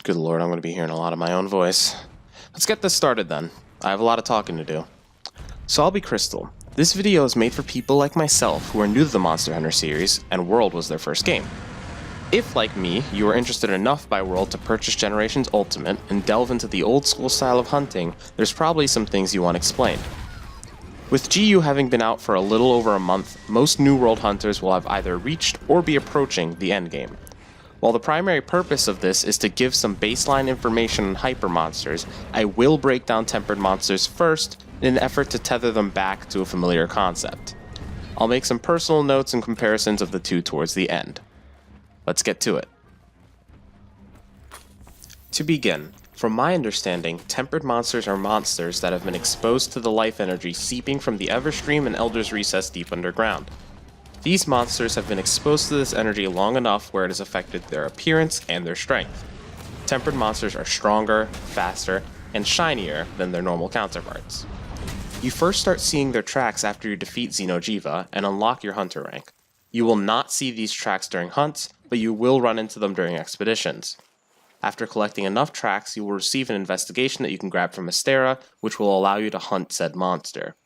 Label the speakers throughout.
Speaker 1: Good lord, I'm going to be hearing a lot of my own voice. Let's get this started then. I have a lot of talking to do. So I'll be Crystal. This video is made for people like myself who are new to the Monster Hunter series, and World was their first game. If, like me, you are interested enough by World to purchase Generations Ultimate and delve into the old school style of hunting, there's probably some things you want explained. With GU having been out for a little over a month, most New World hunters will have either reached or be approaching the endgame. While the primary purpose of this is to give some baseline information on hyper monsters, I will break down tempered monsters first in an effort to tether them back to a familiar concept. I'll make some personal notes and comparisons of the two towards the end. Let's get to it. To begin, from my understanding, tempered monsters are monsters that have been exposed to the life energy seeping from the Everstream and Elder's Recess deep underground. These monsters have been exposed to this energy long enough where it has affected their appearance and their strength. Tempered monsters are stronger, faster, and shinier than their normal counterparts. You first start seeing their tracks after you defeat Xeno'jiiva and unlock your hunter rank. You will not see these tracks during hunts, but you will run into them during expeditions. After collecting enough tracks, you will receive an investigation that you can grab from Astera, which will allow you to hunt said monster.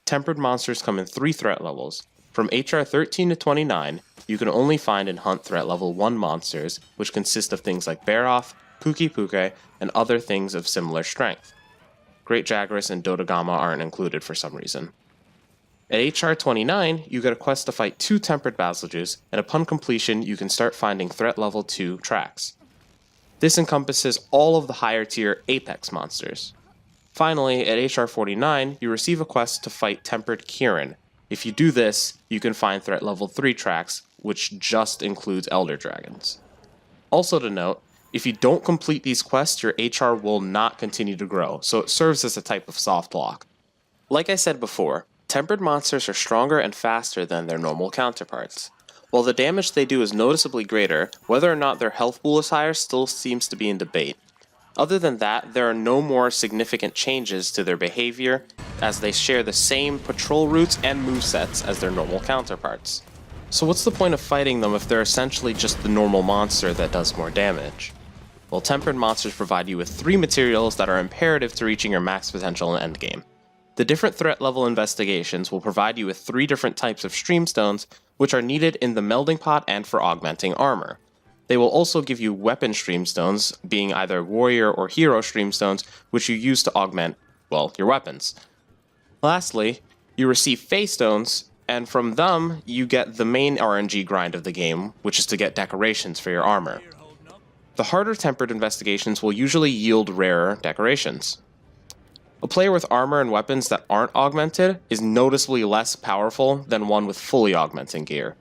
Speaker 1: Tempered monsters come in 3 threat levels. From HR 13 to 29, you can only find and hunt threat level 1 monsters, which consist of things like Baroth, Puke, and other things of similar strength. Great Jagras and Dodogama aren't included for some reason. At HR 29, you get a quest to fight 2 tempered Basilges, and upon completion you can start finding threat level 2 tracks. This encompasses all of the higher tier Apex monsters. Finally, at HR 49, you receive a quest to fight tempered Kirin. If you do this, you can find threat level 3 tracks, which just includes Elder Dragons. Also to note, if you don't complete these quests, your HR will not continue to grow, so it serves as a type of soft lock. Like I said before, tempered monsters are stronger and faster than their normal counterparts. While the damage they do is noticeably greater, whether or not their health pool is higher still seems to be in debate. Other than that, there are no more significant changes to their behavior, as they share the same patrol routes and movesets as their normal counterparts. So what's the point of fighting them if they're essentially just the normal monster that does more damage? Well, tempered monsters provide you with 3 materials that are imperative to reaching your max potential in endgame. The different threat level investigations will provide you with 3 different types of streamstones, which are needed in the melding pot and for augmenting armor. They will also give you weapon streamstones, being either warrior or hero streamstones, which you use to augment, well, your weapons. Lastly, you receive Fey Stones, and from them, you get the main RNG grind of the game, which is to get decorations for your armor. The harder tempered investigations will usually yield rarer decorations. A player with armor and weapons that aren't augmented is noticeably less powerful than one with fully augmenting gear.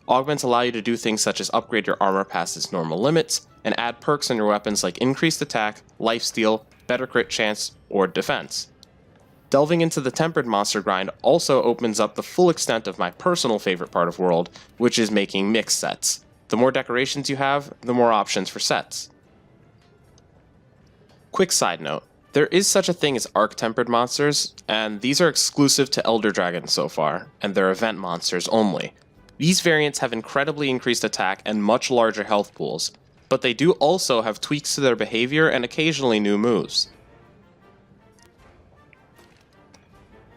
Speaker 1: Augments allow you to do things such as upgrade your armor past its normal limits, and add perks on your weapons like increased attack, lifesteal, better crit chance, or defense. Delving into the tempered monster grind also opens up the full extent of my personal favorite part of World, which is making mix sets. The more decorations you have, the more options for sets. Quick side note, there is such a thing as arc-tempered monsters, and these are exclusive to Elder Dragons so far, and they're event monsters only. These variants have incredibly increased attack and much larger health pools, but they do also have tweaks to their behavior and occasionally new moves.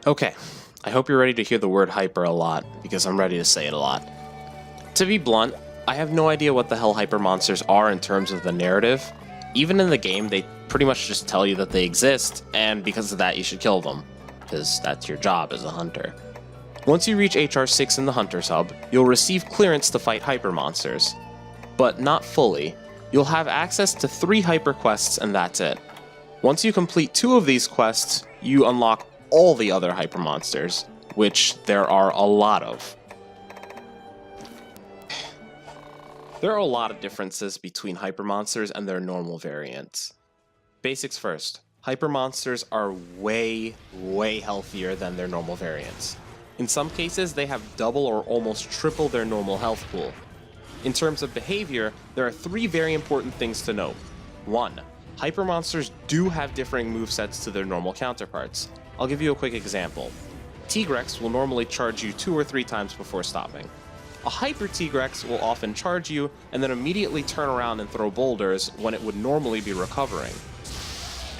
Speaker 1: Okay, I hope you're ready to hear the word hyper a lot, because I'm ready to say it a lot. To be blunt, I have no idea what the hell hyper monsters are in terms of the narrative. Even in the game, they pretty much just tell you that they exist, and because of that you should kill them, because that's your job as a hunter. Once you reach HR 6 in the Hunter's Hub, you'll receive clearance to fight hyper monsters. But not fully. You'll have access to 3 hyper quests and that's it. Once you complete 2 of these quests, you unlock all the other hyper monsters, which there are a lot of. There are a lot of differences between hyper monsters and their normal variants. Basics first. Hyper monsters are way healthier than their normal variants. In some cases, they have double or almost triple their normal health pool. In terms of behavior, there are 3 very important things to note. 1. Hyper monsters do have differing movesets to their normal counterparts. I'll give you a quick example. Tigrex will normally charge you 2 or 3 times before stopping. A Hyper Tigrex will often charge you and then immediately turn around and throw boulders when it would normally be recovering.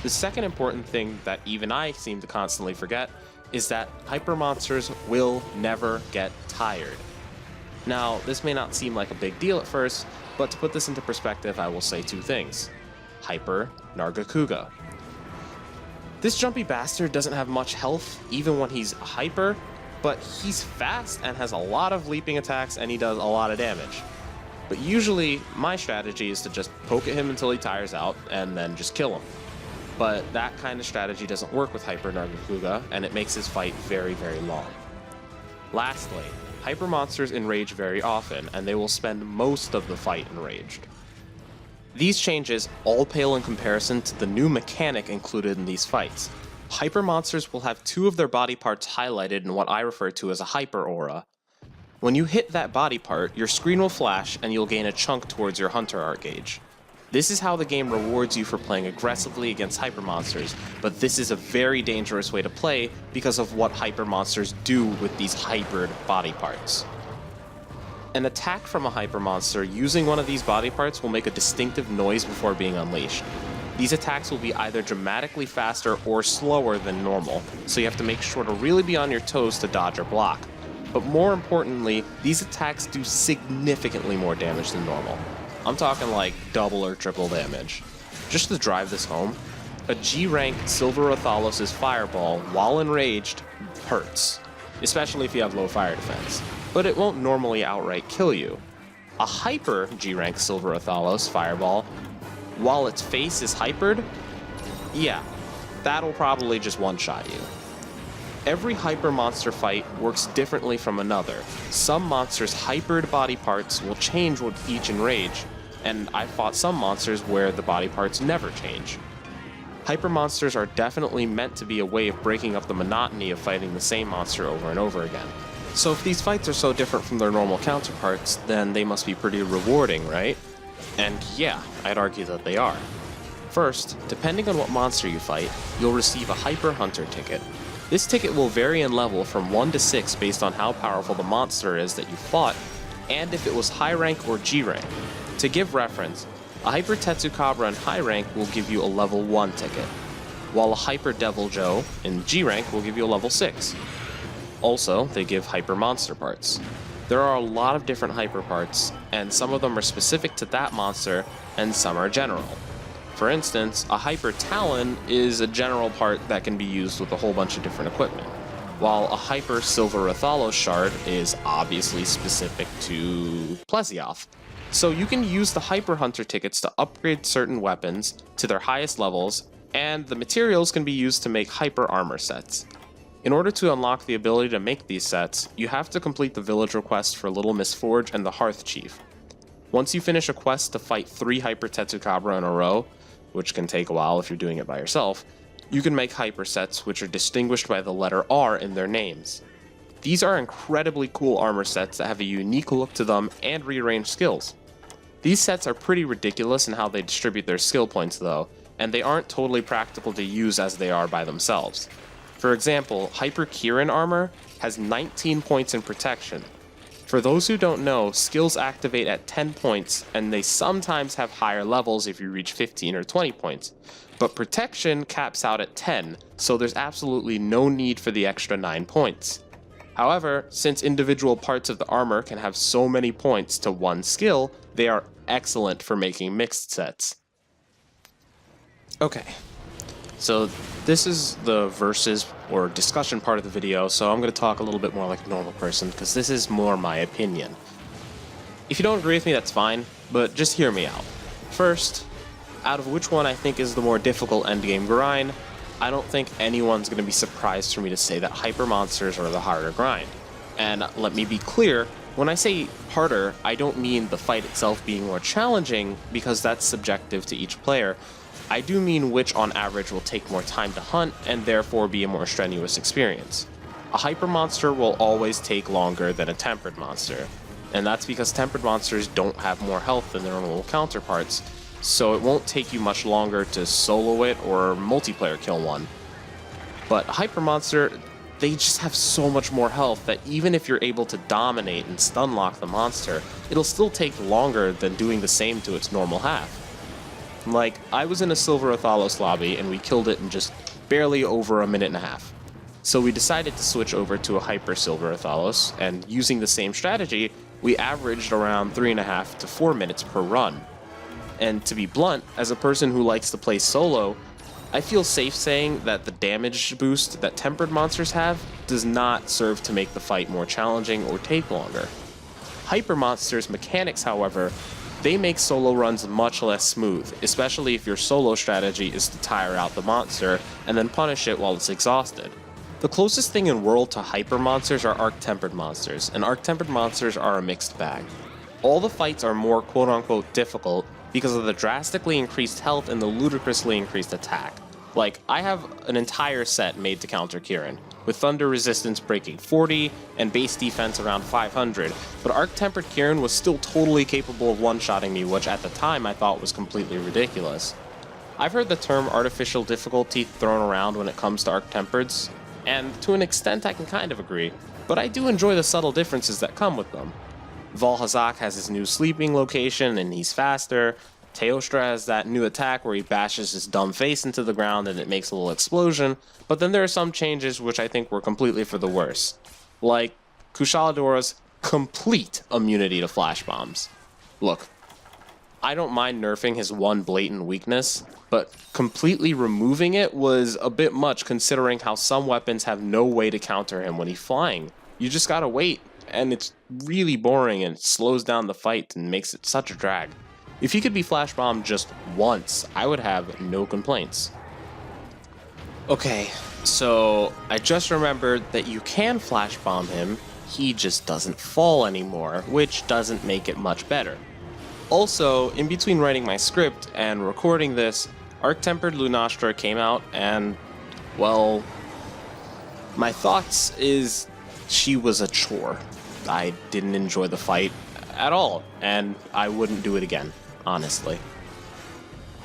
Speaker 1: The second important thing that even I seem to constantly forget is that Hyper Monsters will never get tired. Now, this may not seem like a big deal at first, but to put this into perspective, I will say two things. Hyper Nargacuga. This jumpy bastard doesn't have much health even when he's hyper, but he's fast and has a lot of leaping attacks and he does a lot of damage. But usually, my strategy is to just poke at him until he tires out and then just kill him. But that kind of strategy doesn't work with Hyper Nargacuga, and it makes his fight very, very long. Lastly, Hyper Monsters enrage very often, and they will spend most of the fight enraged. These changes all pale in comparison to the new mechanic included in these fights. Hyper Monsters will have two of their body parts highlighted in what I refer to as a Hyper Aura. When you hit that body part, your screen will flash and you'll gain a chunk towards your Hunter Art gauge. This is how the game rewards you for playing aggressively against Hyper Monsters, but this is a very dangerous way to play because of what Hyper Monsters do with these hypered body parts. An attack from a Hyper Monster using one of these body parts will make a distinctive noise before being unleashed. These attacks will be either dramatically faster or slower than normal, so you have to make sure to really be on your toes to dodge or block. But more importantly, these attacks do significantly more damage than normal. I'm talking like double or triple damage. Just to drive this home, a G-rank Silver Othalos' Fireball, while enraged, hurts, especially if you have low fire defense, but it won't normally outright kill you. A hyper G-rank Silver Othalos Fireball, while its face is hypered, yeah, that'll probably just one-shot you. Every Hyper Monster fight works differently from another. Some monsters' hypered body parts will change with each enrage, and I fought some monsters where the body parts never change. Hyper Monsters are definitely meant to be a way of breaking up the monotony of fighting the same monster over and over again. So if these fights are so different from their normal counterparts, then they must be pretty rewarding, right? And yeah, I'd argue that they are. First, depending on what monster you fight, you'll receive a Hyper Hunter ticket. This ticket will vary in level from 1 to 6 based on how powerful the monster is that you fought, and if it was high rank or G rank. To give reference, a Hyper Tetsukabra in high rank will give you a level 1 ticket, while a Hyper Devil Joe in G rank will give you a level 6. Also, they give Hyper Monster parts. There are a lot of different Hyper parts, and some of them are specific to that monster, and some are general. For instance, a Hyper Talon is a general part that can be used with a whole bunch of different equipment, while a Hyper Silver Rathalos shard is obviously specific to Plesioth. So you can use the Hyper Hunter tickets to upgrade certain weapons to their highest levels, and the materials can be used to make Hyper Armor sets. In order to unlock the ability to make these sets, you have to complete the village request for Little Miss Forge and the Hearth Chief. Once you finish a quest to fight 3 Hyper Tetsukabra in a row, which can take a while if you're doing it by yourself, you can make hyper sets which are distinguished by the letter R in their names. These are incredibly cool armor sets that have a unique look to them and rearranged skills. These sets are pretty ridiculous in how they distribute their skill points though, and they aren't totally practical to use as they are by themselves. For example, Hyper Kirin armor has 19 points in protection. For those who don't know, skills activate at 10 points, and they sometimes have higher levels if you reach 15 or 20 points. But protection caps out at 10, so there's absolutely no need for the extra 9 points. However, since individual parts of the armor can have so many points to one skill, they are excellent for making mixed sets. Okay, so this is the versus or discussion part of the video, so I'm going to talk a little bit more like a normal person, because this is more my opinion. If you don't agree with me, that's fine, but just hear me out. First, out of which one I think is the more difficult endgame grind, I don't think anyone's going to be surprised for me to say that Hyper Monsters are the harder grind. And let me be clear, when I say harder, I don't mean the fight itself being more challenging, because that's subjective to each player. I do mean which on average will take more time to hunt and therefore be a more strenuous experience. A Hyper Monster will always take longer than a Tempered Monster, and that's because Tempered Monsters don't have more health than their normal counterparts, so it won't take you much longer to solo it or multiplayer kill one. But a Hyper Monster, they just have so much more health that even if you're able to dominate and stun lock the monster, it'll still take longer than doing the same to its normal half. Like, I was in a Silver Athalos lobby and we killed it in just barely over a minute and a half. So we decided to switch over to a Hyper Silver Athalos, and using the same strategy, we averaged around 3.5 to 4 minutes per run. And to be blunt, as a person who likes to play solo, I feel safe saying that the damage boost that tempered monsters have does not serve to make the fight more challenging or take longer. Hyper monsters' mechanics, however, they make solo runs much less smooth, especially if your solo strategy is to tire out the monster and then punish it while it's exhausted. The closest thing in world to hyper monsters are arc-tempered monsters, and arc-tempered monsters are a mixed bag. All the fights are more quote-unquote difficult because of the drastically increased health and the ludicrously increased attack. Like, I have an entire set made to counter Kieran, with Thunder Resistance breaking 40 and base defense around 500, but Arc-Tempered Kieran was still totally capable of one-shotting me, which at the time I thought was completely ridiculous. I've heard the term artificial difficulty thrown around when it comes to Arc-Tempereds, and to an extent I can kind of agree, but I do enjoy the subtle differences that come with them. Valhazak has his new sleeping location and he's faster. Teostra has that new attack where he bashes his dumb face into the ground and it makes a little explosion, but then there are some changes which I think were completely for the worse. Like Kushalador's complete immunity to flash bombs. Look, I don't mind nerfing his one blatant weakness, but completely removing it was a bit much considering how some weapons have no way to counter him when he's flying. You just gotta wait, and it's really boring and it slows down the fight and makes it such a drag. If he could be flash bombed just once, I would have no complaints. Okay, so I just remembered that you can flash bomb him, he just doesn't fall anymore, which doesn't make it much better. Also, in between writing my script and recording this, Arc-Tempered Lunastra came out and, well, my thoughts is she was a chore. I didn't enjoy the fight at all, and I wouldn't do it again, honestly.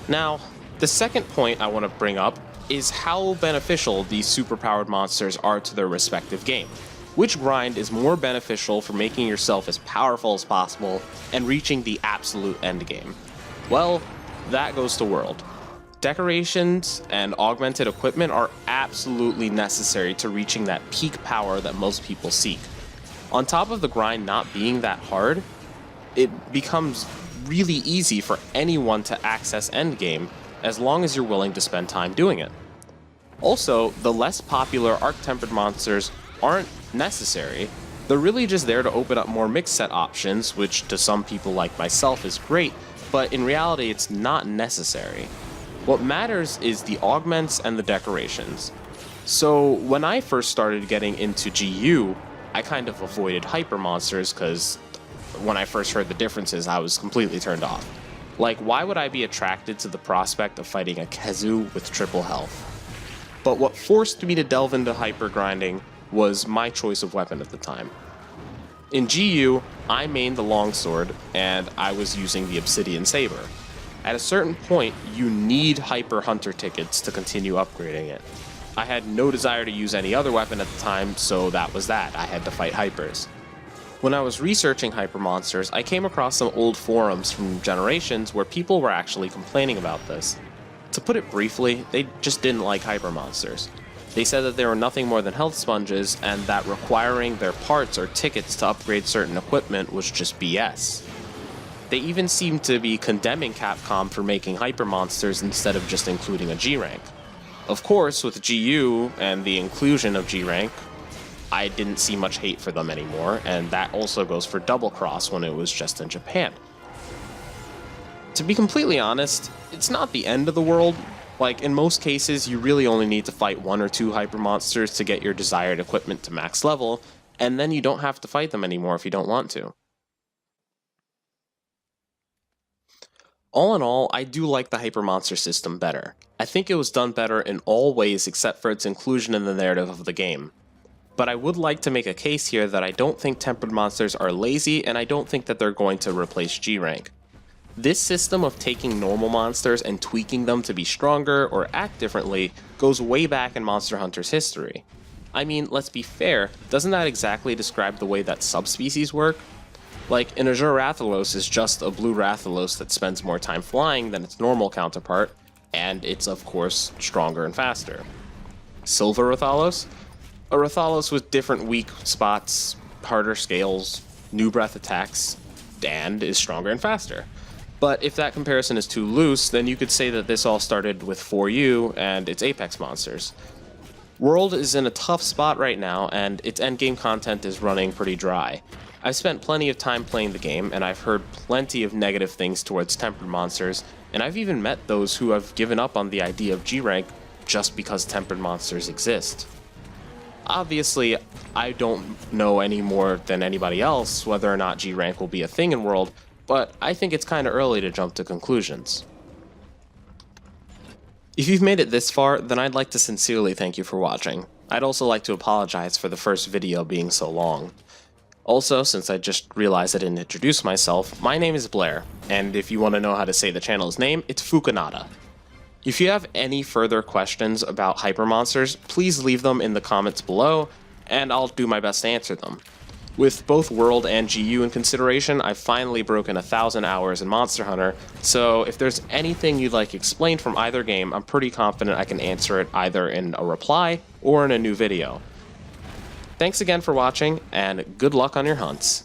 Speaker 1: Now, the second point I want to bring up is how beneficial these superpowered monsters are to their respective game. Which grind is more beneficial for making yourself as powerful as possible and reaching the absolute endgame? Well, that goes to World. Decorations and augmented equipment are absolutely necessary to reaching that peak power that most people seek. On top of the grind not being that hard, it becomes really easy for anyone to access endgame as long as you're willing to spend time doing it. Also, the less popular Arc-Tempered monsters aren't necessary. They're really just there to open up more mix set options, which to some people like myself is great, but in reality it's not necessary. What matters is the augments and the decorations. So when I first started getting into GU, I kind of avoided hyper monsters because when I first heard the differences I was completely turned off. Like, why would I be attracted to the prospect of fighting a Khezu with triple health? But what forced me to delve into hyper grinding was my choice of weapon at the time. In GU, I mained the longsword, and I was using the Obsidian Saber. At a certain point, you need Hyper Hunter tickets to continue upgrading it. I had no desire to use any other weapon at the time, so that was that. I had to fight Hypers. When I was researching Hyper monsters, I came across some old forums from Generations where people were actually complaining about this. To put it briefly, they just didn't like Hyper monsters. They said that they were nothing more than health sponges, and that requiring their parts or tickets to upgrade certain equipment was just BS. They even seemed to be condemning Capcom for making hyper monsters instead of just including a G rank. Of course, with GU and the inclusion of G rank, I didn't see much hate for them anymore, and that also goes for Double Cross when it was just in Japan. To be completely honest, it's not the end of the world. Like, in most cases, you really only need to fight 1 or 2 hyper monsters to get your desired equipment to max level, and then you don't have to fight them anymore if you don't want to. All in all, I do like the hyper monster system better. I think it was done better in all ways except for its inclusion in the narrative of the game. But I would like to make a case here that I don't think tempered monsters are lazy, and I don't think that they're going to replace G rank. This system of taking normal monsters and tweaking them to be stronger or act differently goes way back in Monster Hunter's history. I mean, let's be fair, doesn't that exactly describe the way that subspecies work? Like, an Azure Rathalos is just a blue Rathalos that spends more time flying than its normal counterpart, and it's of course stronger and faster. Silver Rathalos? A Rathalos with different weak spots, harder scales, new breath attacks, and is stronger and faster. But if that comparison is too loose, then you could say that this all started with 4U and its Apex monsters. World is in a tough spot right now, and its endgame content is running pretty dry. I've spent plenty of time playing the game, and I've heard plenty of negative things towards tempered monsters, and I've even met those who have given up on the idea of G-Rank just because tempered monsters exist. Obviously, I don't know any more than anybody else whether or not G-Rank will be a thing in World, but I think it's kinda early to jump to conclusions. If you've made it this far, then I'd like to sincerely thank you for watching. I'd also like to apologize for the first video being so long. Also, since I just realized I didn't introduce myself, my name is Blair, and if you want to know how to say the channel's name, it's Phookinada. If you have any further questions about hypermonsters, please leave them in the comments below, and I'll do my best to answer them. With both World and GU in consideration, I've finally broken 1,000 hours in Monster Hunter, so if there's anything you'd like explained from either game, I'm pretty confident I can answer it either in a reply or in a new video. Thanks again for watching, and good luck on your hunts.